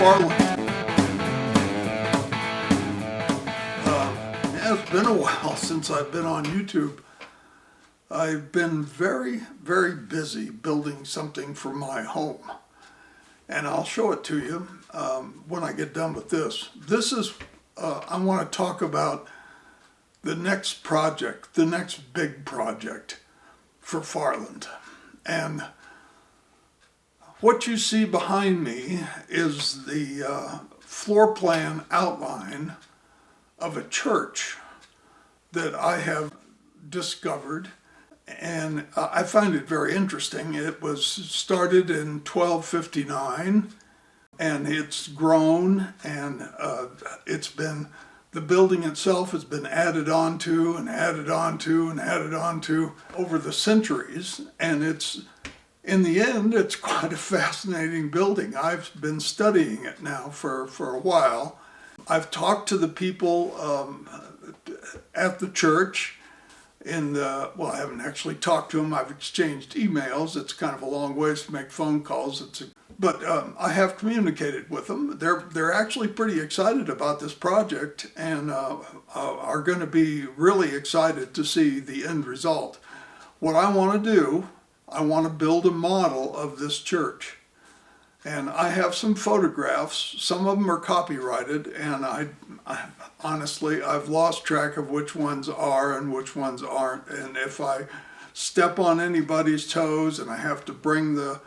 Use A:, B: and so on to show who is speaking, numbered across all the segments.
A: Farland. It's been a while since I've been on YouTube. I've been very, very busy building something for my home. And I'll show it to you when I get done with this. I want to talk about the next project, the next big project for Farland. And what you see behind me is the floor plan outline of a church that I have discovered, and I find it very interesting. It was started in 1259, and it's grown, and the building itself has been added onto and added onto and added onto over the centuries, and in the end, it's quite a fascinating building. I've been studying it now for a while. I've talked to the people at the church well, I haven't actually talked to them. I've exchanged emails. It's kind of a long ways to make phone calls. But I have communicated with them. They're actually pretty excited about this project and are going to be really excited to see the end result. What I want to do, I want to build a model of this church. And I have some photographs. Some of them are copyrighted, and I honestly, I've lost track of which ones are and which ones aren't. And if I step on anybody's toes and I have to bring the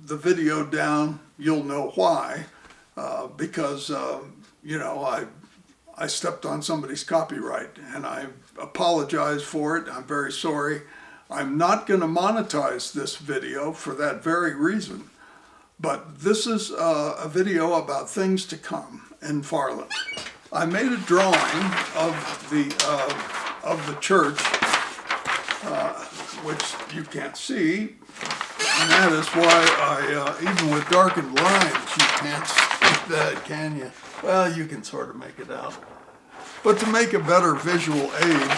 A: video down, you'll know why. Because I stepped on somebody's copyright, and I apologize for it. I'm very sorry. I'm not going to monetize this video for that very reason. But this is a video about things to come in Farland. I made a drawing of the church, which you can't see, and that is why even with darkened lines, you can't see that, can you? Well, you can sort of make it out. But to make a better visual aid,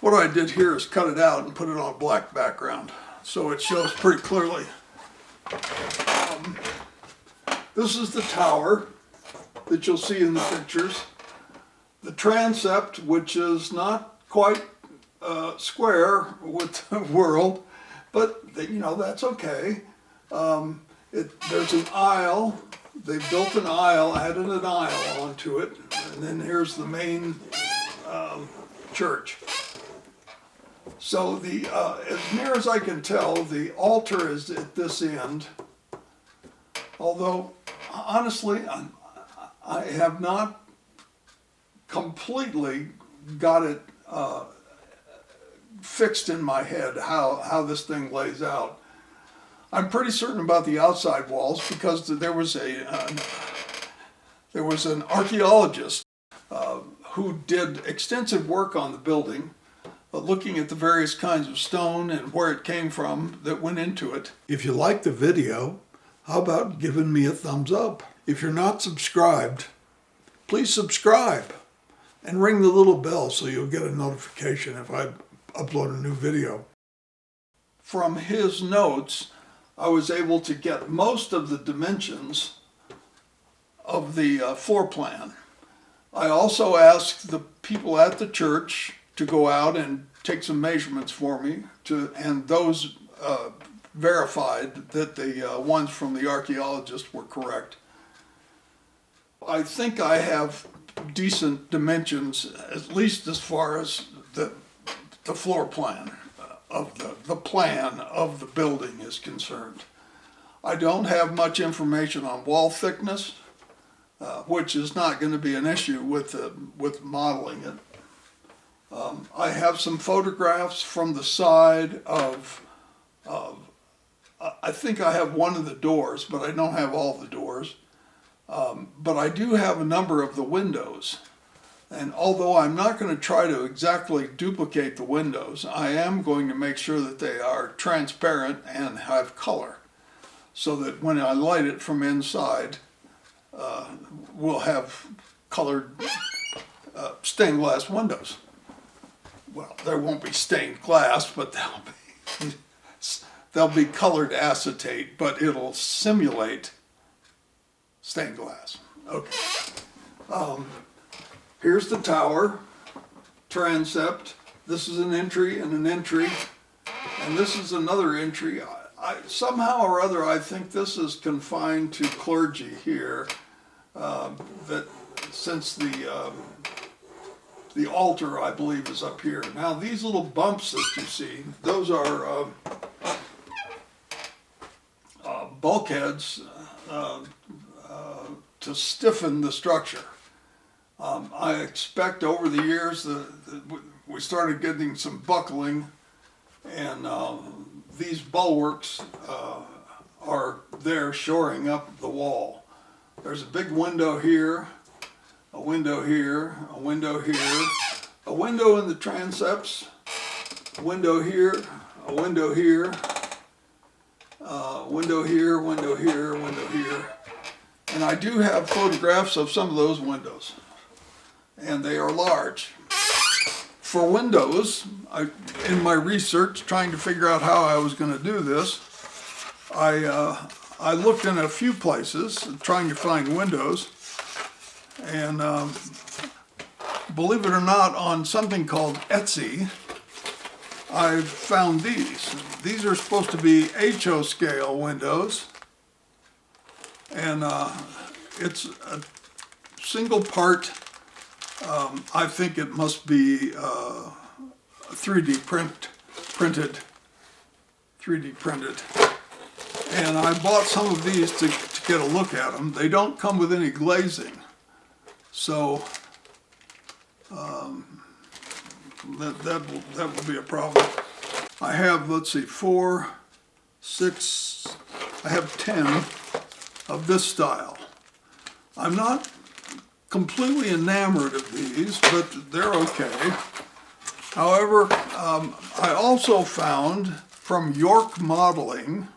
A: what I did here is cut it out and put it on a black background, so it shows pretty clearly. This is the tower that you'll see in the pictures. The transept, which is not quite square with the world, but that's okay. There's an aisle. They built an aisle, added an aisle onto it, and then here's the main church. So as near as I can tell, the altar is at this end, although honestly I have not completely got it fixed in my head how this thing lays out. I'm pretty certain about the outside walls because there was an archaeologist who did extensive work on the building, looking at the various kinds of stone and where it came from that went into it. If you like the video, how about giving me a thumbs up? If you're not subscribed, please subscribe and ring the little bell so you'll get a notification if I upload a new video. From his notes, I was able to get most of the dimensions of the floor plan. I also asked the people at the church to go out and take some measurements for me, and those verified that the ones from the archaeologist were correct. I think I have decent dimensions, at least as far as the floor plan of the plan of the building is concerned. I don't have much information on wall thickness, which is not going to be an issue with modeling it. I have some photographs from the side of I think I have one of the doors, but I don't have all the doors. But I do have a number of the windows. And although I'm not going to try to exactly duplicate the windows, I am going to make sure that they are transparent and have color, so that when I light it from inside, we'll have colored stained glass windows. Well, there won't be stained glass, but there'll be they'll be colored acetate, but it'll simulate stained glass. Okay. Here's the tower, transept. This is an entry and an entry, and this is another entry. Somehow or other, I think this is confined to clergy here, that since the altar, I believe, is up here. Now, these little bumps that you see, those are bulkheads to stiffen the structure. I expect over the years that we started getting some buckling, and these bulwarks are there shoring up the wall. There's a big window here, a window here, a window here, a window in the transepts, a window here, a window here, window here, window here, window here. And I do have photographs of some of those windows, and they are large. For windows, in my research, trying to figure out how I was going to do this, I looked in a few places trying to find windows, and believe it or not, on something called Etsy, I found these. These are supposed to be HO scale windows, and it's a single part. I think it must be 3D printed. And I bought some of these to get a look at them. They don't come with any glazing, so that will be a problem. I have, let's see, 4, 6, I have 10 of this style. I'm not completely enamored of these, but they're okay. However, I also found from York Modeling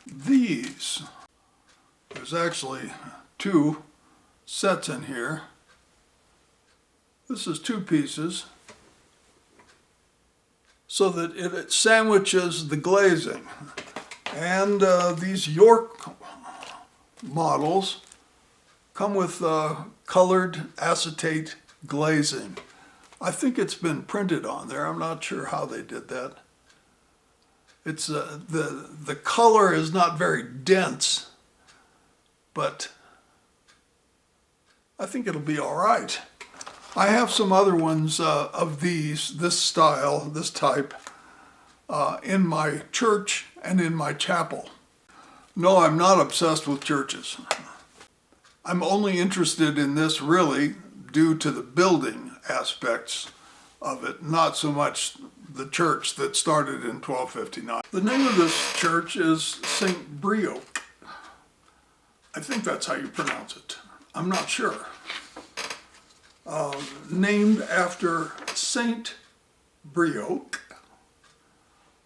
A: these. There's actually 2 sets in here. This is 2 pieces, so that it sandwiches the glazing. And these York models come with colored acetate glazing. I think it's been printed on there. I'm not sure how they did that. It's the color is not very dense, but I think it'll be all right. I have some other ones of this style, this type, in my church and in my chapel. No, I'm not obsessed with churches. I'm only interested in this really due to the building aspects of it, not so much the church that started in 1259. The name of this church is St. Brioke. I think that's how you pronounce it. I'm not sure. Named after Saint Brioke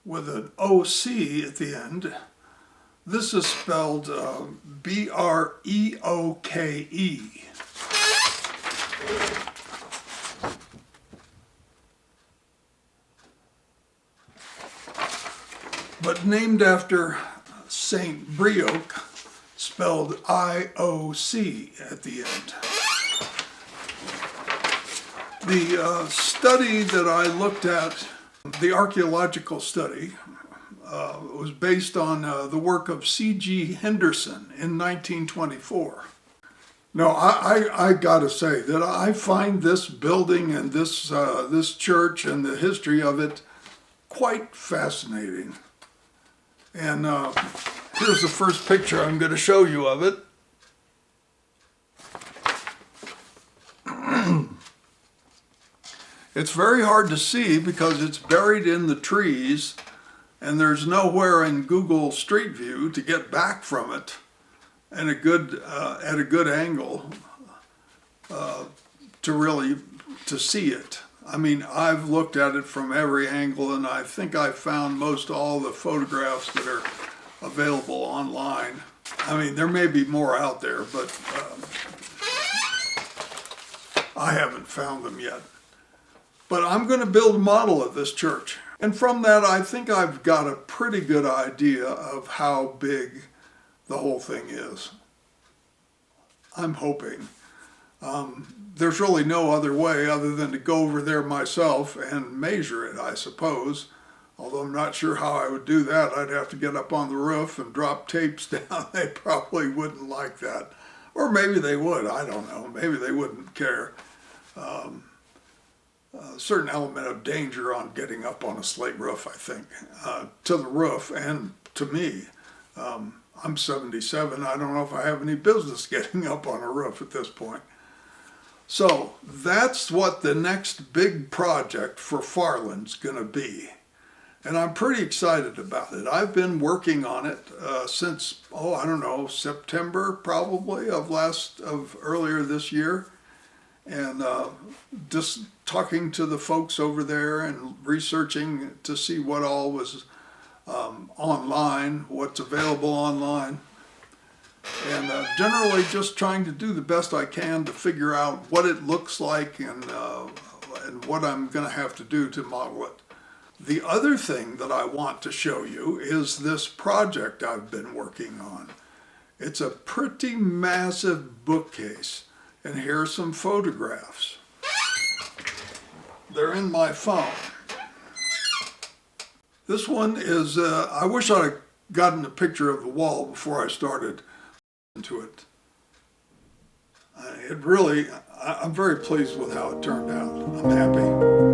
A: with an O-C at the end. This is spelled B-R-E-O-K-E. But named after Saint Brioke, spelled I-O-C at the end. The study that I looked at, the archaeological study, was based on the work of C.G. Henderson in 1924. Now, I gotta say that I find this building and this church and the history of it quite fascinating. And here's the first picture I'm going to show you of it. It's very hard to see because it's buried in the trees, and there's nowhere in Google Street View to get back from it and at a good angle to see it. I mean, I've looked at it from every angle, and I think I found most all the photographs that are available online. I mean, there may be more out there, but I haven't found them yet. But I'm going to build a model of this church. And from that, I think I've got a pretty good idea of how big the whole thing is. I'm hoping. There's really no other way other than to go over there myself and measure it, I suppose. Although I'm not sure how I would do that. I'd have to get up on the roof and drop tapes down. They probably wouldn't like that. Or maybe they would, I don't know. Maybe they wouldn't care. A certain element of danger on getting up on a slate roof, I think, to the roof and to me. I'm 77. I don't know if I have any business getting up on a roof at this point. So that's what the next big project for Farland's going to be. And I'm pretty excited about it. I've been working on it since, I don't know, September probably of earlier this year. And just talking to the folks over there and researching to see what all was online, what's available online. And generally just trying to do the best I can to figure out what it looks like and what I'm going to have to do to model it. The other thing that I want to show you is this project I've been working on. It's a pretty massive bookcase, and here are some photographs. They're in my phone. This one is, I wish I'd have gotten a picture of the wall before I started into it. I'm very pleased with how it turned out. I'm happy.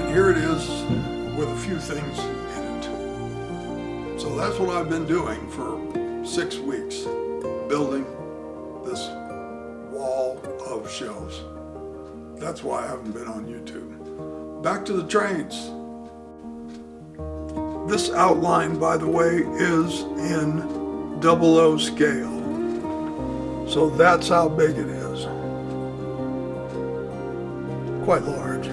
A: Here it is with a few things in it. So that's what I've been doing for 6 weeks, building this wall of shelves. That's why I haven't been on YouTube. Back to the trains. This outline, by the way, is in 00 scale. So that's how big it is. Quite large.